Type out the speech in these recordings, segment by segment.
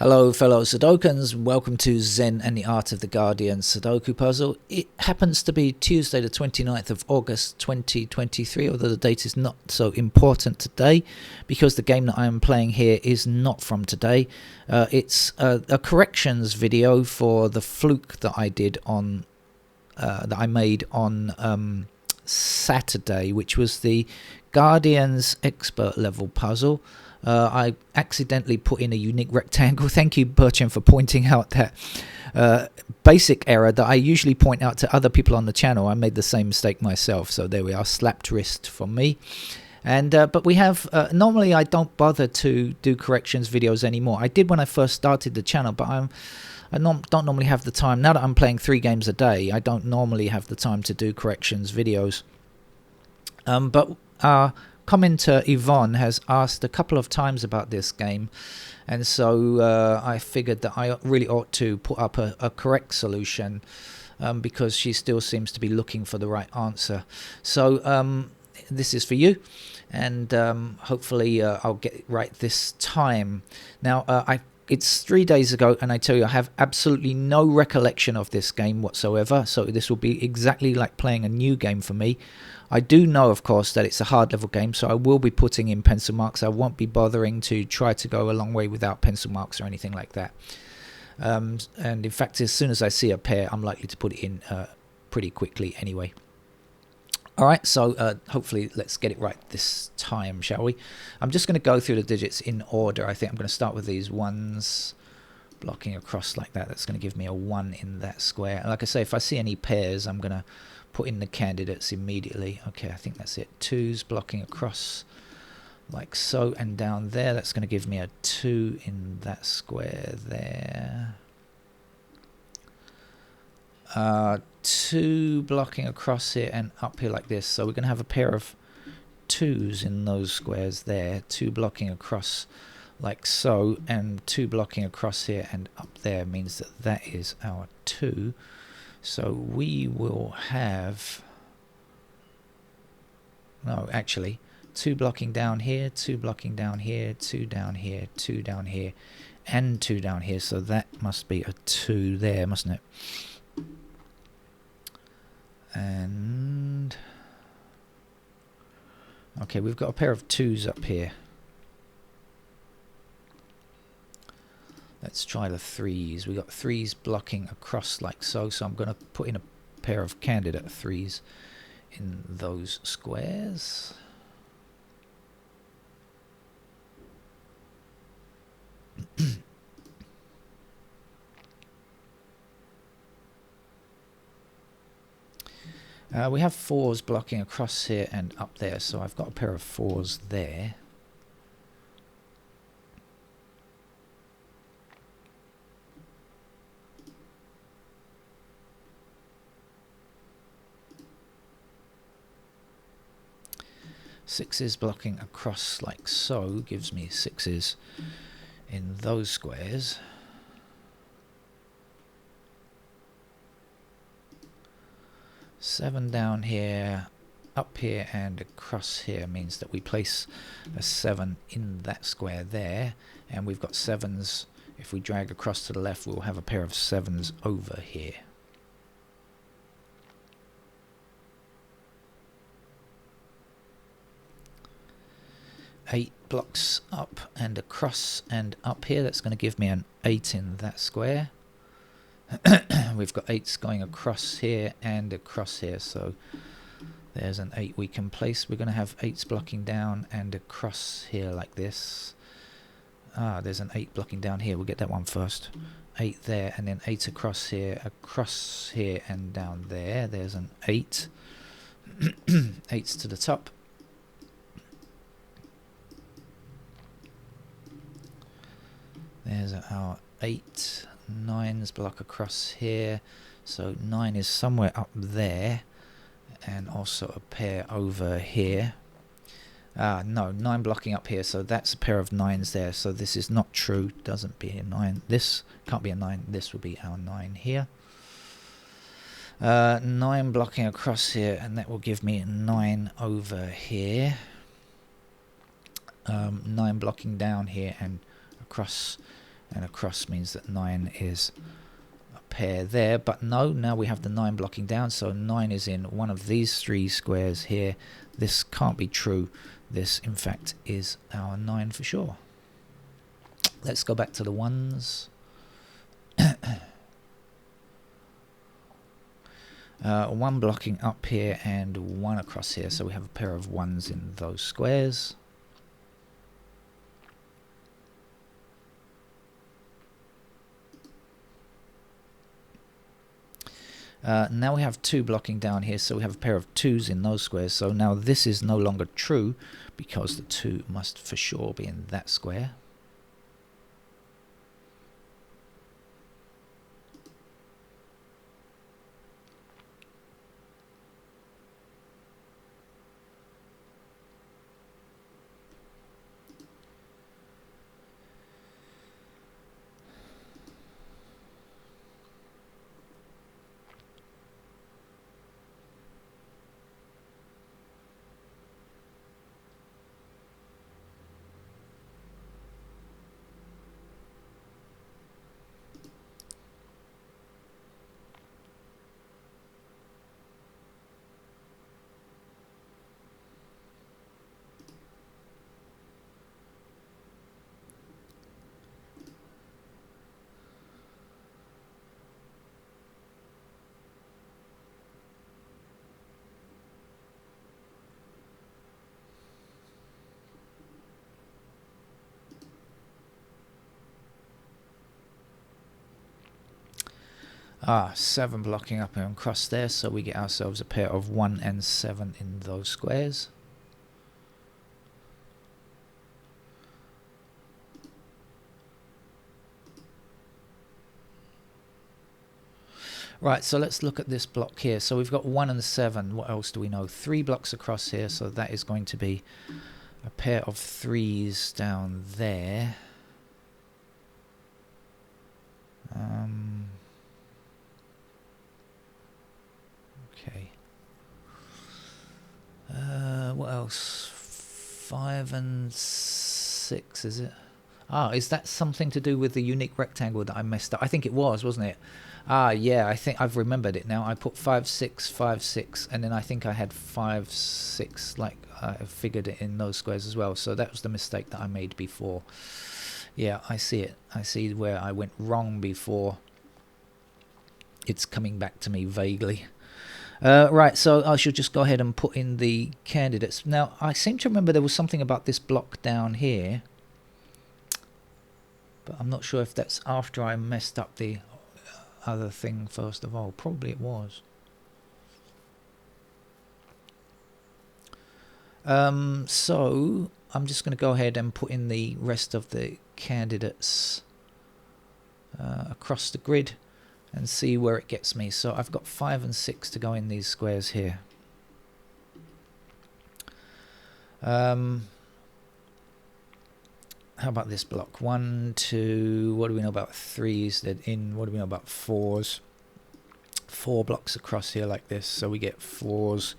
Hello fellow Sudokans, welcome to Zen and the Art of the Guardian Sudoku puzzle. It happens to be Tuesday the 29th of August 2023, although the date is not so important today because the game that I am playing here is not from today. It's a corrections video for the fluke that I did on that I made on Saturday, which was the Guardian's expert level puzzle. I accidentally put in a unique rectangle. Thank you, Bertrand, for pointing out that basic error that I usually point out to other people on the channel. I made the same mistake myself, so there we are, slapped wrist from me. And but we have normally I don't bother to do corrections videos anymore. I did when I first started the channel, but I don't normally have the time. Now that I'm playing 3 games a day, I don't normally have the time to do corrections videos. But commenter Yvonne has asked a couple of times about this game, and so I figured that I really ought to put up a correct solution because she still seems to be looking for the right answer. So this is for you, and hopefully I'll get it right this time. Now it's 3 days ago, and I tell you, I have absolutely no recollection of this game whatsoever, so this will be exactly like playing a new game for me. I do know, of course, that it's a hard level game, so I will be putting in pencil marks. I won't be bothering to try to go a long way without pencil marks or anything like that. And in fact, as soon as I see a pair, I'm likely to put it in pretty quickly anyway. Alright, so hopefully let's get it right this time, shall we? I'm just going to go through the digits in order. I think I'm going to start with these ones blocking across like that. That's going to give me a 1 in that square. And like I say, if I see any pairs, I'm going to put in the candidates immediately. Okay, I think that's it. 2's blocking across like so, and down there, that's going to give me a 2 in that square there. 2 blocking across here and up here like this, so we're going to have a pair of 2's in those squares there. 2 blocking across like so, and 2 blocking across here and up there means that that is our 2. So we will have, no, actually 2 blocking down here, 2 blocking down here, 2 down here, 2 down here, and 2 down here. So that must be a 2 there, mustn't it? And okay, we've got a pair of 2's up here. Let's try the 3's. We got 3's blocking across like so, so I'm going to put in a pair of candidate 3's in those squares. We have 4's blocking across here and up there, so I've got a pair of 4's there. Sixes blocking across like so gives me 6's in those squares. Seven down here, up here and across here means that we place a 7 in that square there, and we've got 7's. If we drag across to the left, we'll have a pair of 7's over here. 8 blocks up and across and up here. That's going to give me an 8 in that square. We've got 8's going across here and across here, so there's an 8 we can place. We're going to have 8's blocking down and across here like this. There's an 8 blocking down here. We'll get that one first. 8 there, and then 8 across here, and down there. There's an 8. 8's to the top. There's our 8. 9's block across here, so 9 is somewhere up there, and also a pair over here. No, 9 blocking up here, so that's a pair of 9's there, so this is not true. Doesn't be a 9. This can't be a 9. This will be our 9 here. 9 blocking across here, and that will give me 9 over here. 9 blocking down here and across and across means that 9 is a pair there, but no, now we have the 9 blocking down, so 9 is in one of these 3 squares here. This can't be true. This in fact is our 9 for sure. Let's go back to the ones. 1 blocking up here and 1 across here, so we have a pair of 1s in those squares. Now we have 2 blocking down here, so we have a pair of 2s in those squares. So now this is no longer true because the 2 must for sure be in that square. Ah, 7 blocking up and across there, so we get ourselves a pair of 1 and 7 in those squares. Right, so let's look at this block here. So we've got 1 and 7. What else do we know? 3 blocks across here, so that is going to be a pair of 3s down there. Okay. What else? 5 and 6, is it? Ah, is that something to do with the unique rectangle that I messed up? I think it was, wasn't it? Ah, yeah, I think I've remembered it now. I put 5, 6, 5, 6, and then I think I had 5, 6, like I figured it in those squares as well. So that was the mistake that I made before. Yeah, I see it. I see where I went wrong before. It's coming back to me vaguely. Right, so I should just go ahead and put in the candidates. Now, I seem to remember there was something about this block down here, but I'm not sure if that's after I messed up the other thing first of all. Probably it was. So I'm just going to go ahead and put in the rest of the candidates across the grid and see where it gets me. So I've got 5 and 6 to go in these squares here. How about this block? 1, 2, what do we know about 3s? They're in. What do we know about 4s? 4 blocks across here like this, so we get 4s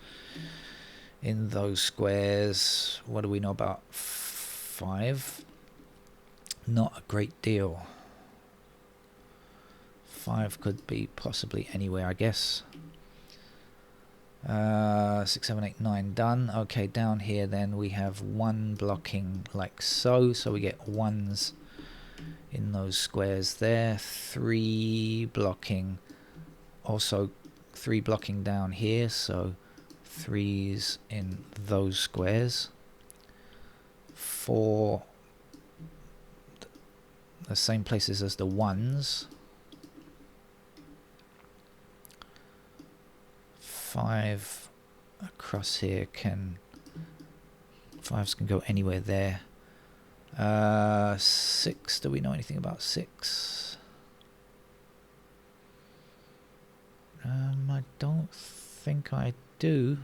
in those squares. What do we know about 5? Not a great deal. 5 could be possibly anywhere, I guess. 6, 7, 8, 9 done. Okay, down here then we have 1 blocking like so. So we get 1s in those squares there. 3 blocking. Also 3 blocking down here. So 3s in those squares. 4 the same places as the 1s. 5 across here can 5s can go anywhere there. 6, do we know anything about 6? I don't think I do.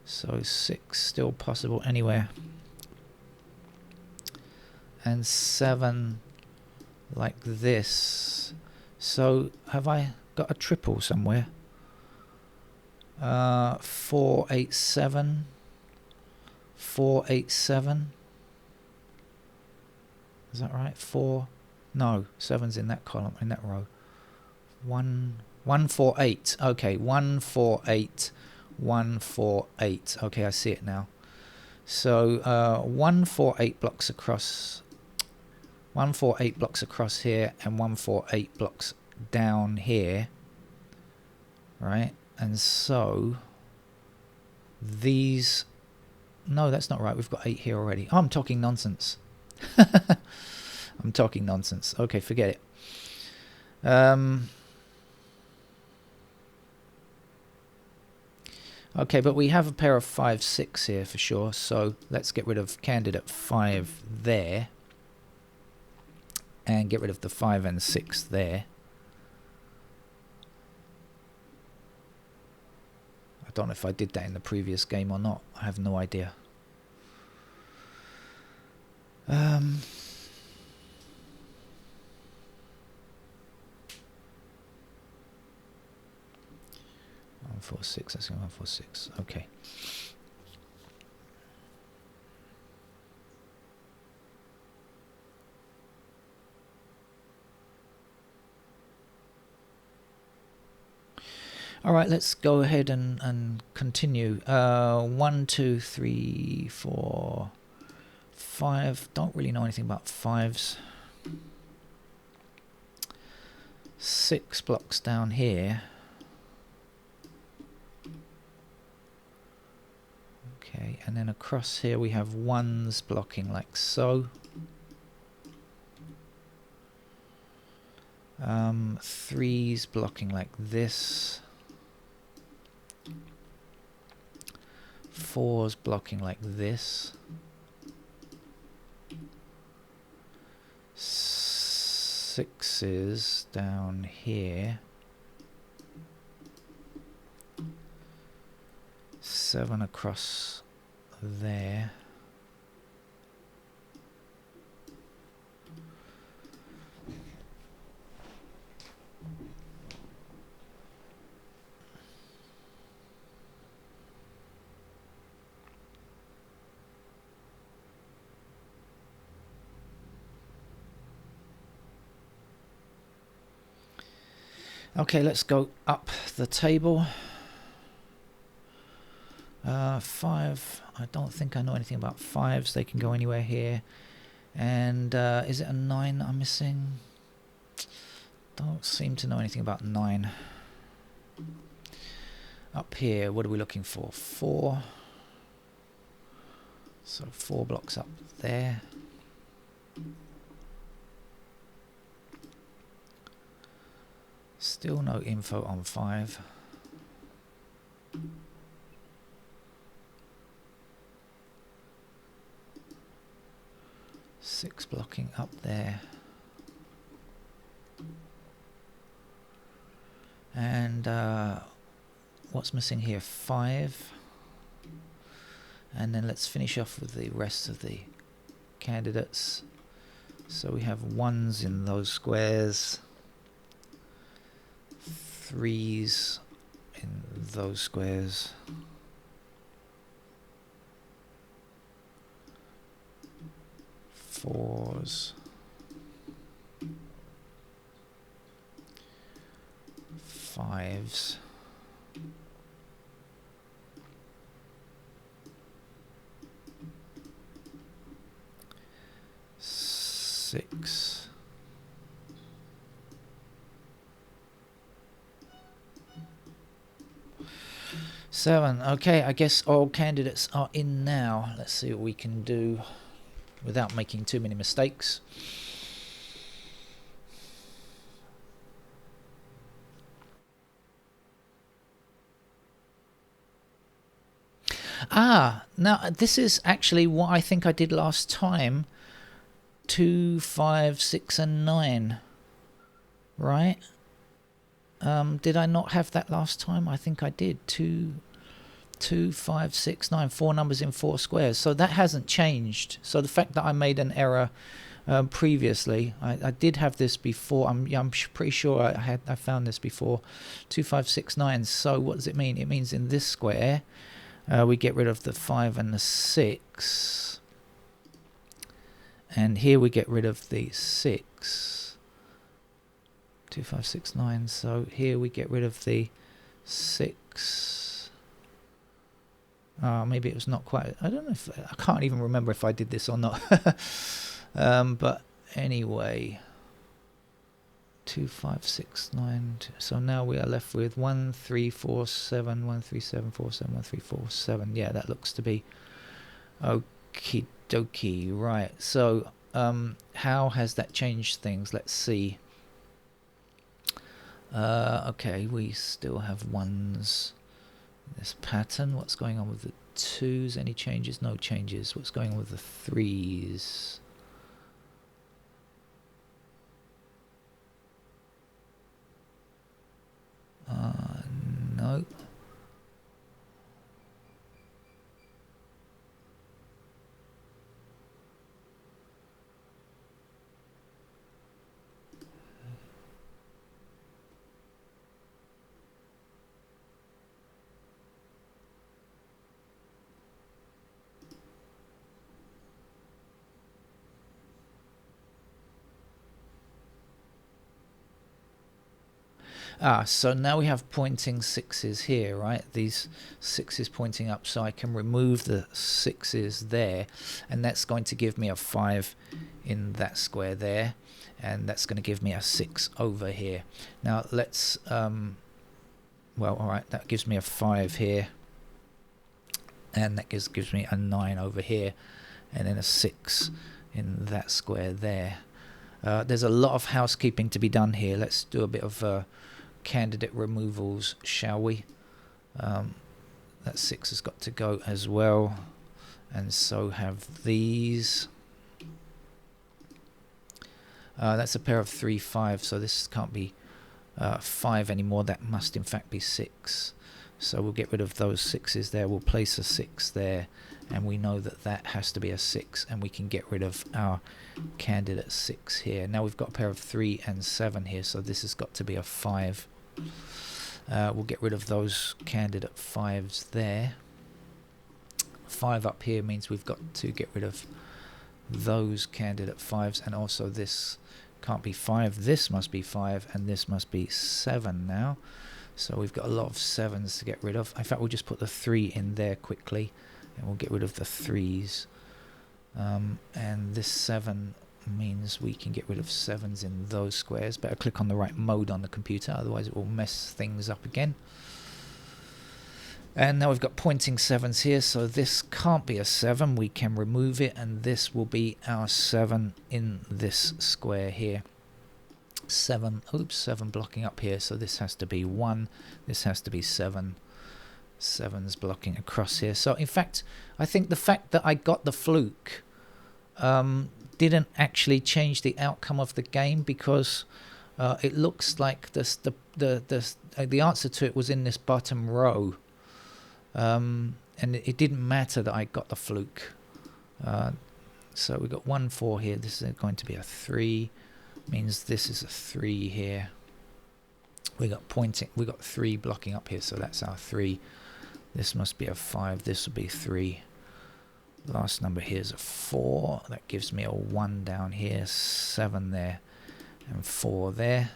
So 6 still possible anywhere. And 7 like this. So have I got a triple somewhere? 4, 8, 7. 4, 8, 7. Is that right? 4? No, 7's in that column, in that row. 148. Okay, 148. 148. Okay, I see it now. So 148 blocks across. 148 blocks across here, and 148 blocks down here. Right, and so these. No, that's not right. We've got 8 here already. Oh, I'm talking nonsense. I'm talking nonsense. Okay, forget it. Okay, but we have a pair of 5, 6 here for sure. So let's get rid of candidate 5 there. And get rid of the 5 and 6 there. I don't know if I did that in the previous game or not. I have no idea. 146. Let's go 146. Okay. All right, let's go ahead and continue. 1, 2, 3, 4, 5. Don't really know anything about 5s. 6 blocks down here. Okay, and then across here we have 1s blocking like so. 3s blocking like this. 4s blocking like this. 6s down here. 7 across there. Okay, let's go up the table. 5. I don't think I know anything about 5s. They can go anywhere here. And is it a 9 I'm missing? Don't seem to know anything about 9. Up here, what are we looking for? 4. So 4 blocks up there. Still no info on 5. Six blocking up there. And what's missing here? 5. And then let's finish off with the rest of the candidates. So we have 1s in those squares. 3s in those squares. 4s. 5s. 6. 7. Okay, I guess all candidates are in now. Let's see what we can do without making too many mistakes. Now this is actually what I think I did last time. 2, 5, 6 and 9. Right? Did I not have that last time? I think I did. 2, 5, 6, 9. 4 numbers in 4 squares. So that hasn't changed. So the fact that I made an error previously, I did have this before. I'm pretty sure I found this before. 2, 5, 6, 9. So what does it mean? It means in this square we get rid of the 5 and the 6. And here we get rid of the 6. 2, 5, 6, 9. So here we get rid of the 6. Maybe it was not quite. I don't know if I can't even remember if I did this or not. But anyway, 2, 5, 6, 9. So now we are left with 1, 3, 4, 7, 1, 3, 7, 4, 7, 1, 3, 4, 7. Yeah, that looks to be okie dokie. Right. So how has that changed things? Let's see. Okay, we still have 1s. This pattern. What's going on with the 2s? Any changes? No changes. What's going on with the 3s? No. So now we have pointing 6s here, right? These 6s pointing up, so I can remove the 6s there, and that's going to give me a 5 in that square there, and that's going to give me a 6 over here. Now let's, well, alright, that gives me a 5 here, and that gives me a 9 over here, and then a 6 in that square there. There's a lot of housekeeping to be done here. Let's do a bit of candidate removals, shall we? That 6 has got to go as well, and so have these. That's a pair of 3, 5, so this can't be 5 anymore. That must in fact be 6. So we'll get rid of those 6s there. We'll place a 6 there, and we know that that has to be a 6, and we can get rid of our candidate 6 here. Now we've got a pair of 3 and 7 here, so this has got to be a 5. We'll get rid of those candidate 5s there. 5 up here means we've got to get rid of those candidate 5s, and also this can't be 5. This must be 5, and this must be 7 now. So we've got a lot of 7s to get rid of. In fact, we'll just put the 3 in there quickly, and we'll get rid of the 3s. And this 7 means we can get rid of 7s in those squares. Better click on the right mode on the computer, otherwise it will mess things up again. And now we've got pointing 7s here, so this can't be a 7. We can remove it, and this will be our 7 in this square here. 7 blocking up here, so this has to be 1, this has to be 7. 7's blocking across here. So in fact, I think the fact that I got the fluke didn't actually change the outcome of the game, because it looks like the answer to it was in this bottom row, and it didn't matter that I got the fluke. So we got 1, 4 here. This is going to be a 3. Means this is a 3 here. We got 3 blocking up here, so that's our 3. This must be a 5. This will be 3. Last number here is a 4. That gives me a 1 down here, 7 there, and 4 there.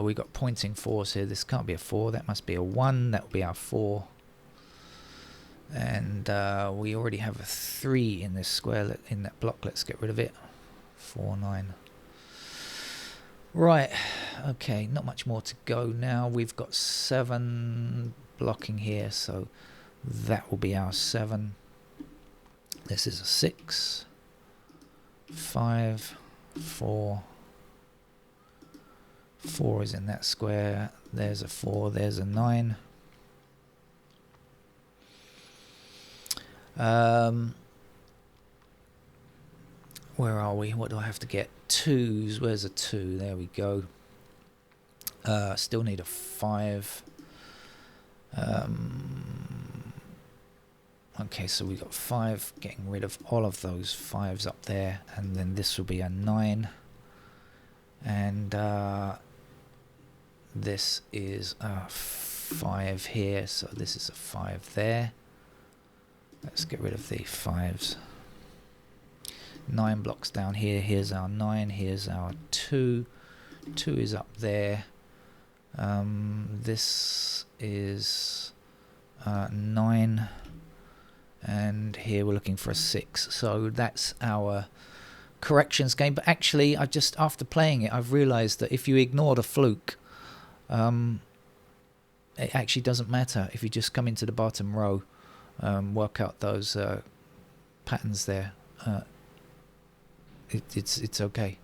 We got pointing 4s here. This can't be a 4. That must be a 1. That will be our 4. And we already have a 3 in this square, in that block. Let's get rid of it. 4, 9. Right, okay, not much more to go now. We've got 7 blocking here, so that will be our 7. This is a 6, 5, 4. 4 is in that square. There's a 4, there's a 9. Where are we? What do I have to get? 2s. Where's a 2? There we go. Still need a 5. Okay, so we got 5. Getting rid of all of those 5s up there, and then this will be a 9. And this is a 5 here, so this is a 5 there. Let's get rid of the 5s. 9 blocks down here. Here's our 9, here's our 2. 2 is up there. This is 9, and here we're looking for a 6. So that's our corrections game. But actually, after playing it, I've realised that if you ignore the fluke, it actually doesn't matter. If you just come into the bottom row, work out those patterns there, it's okay.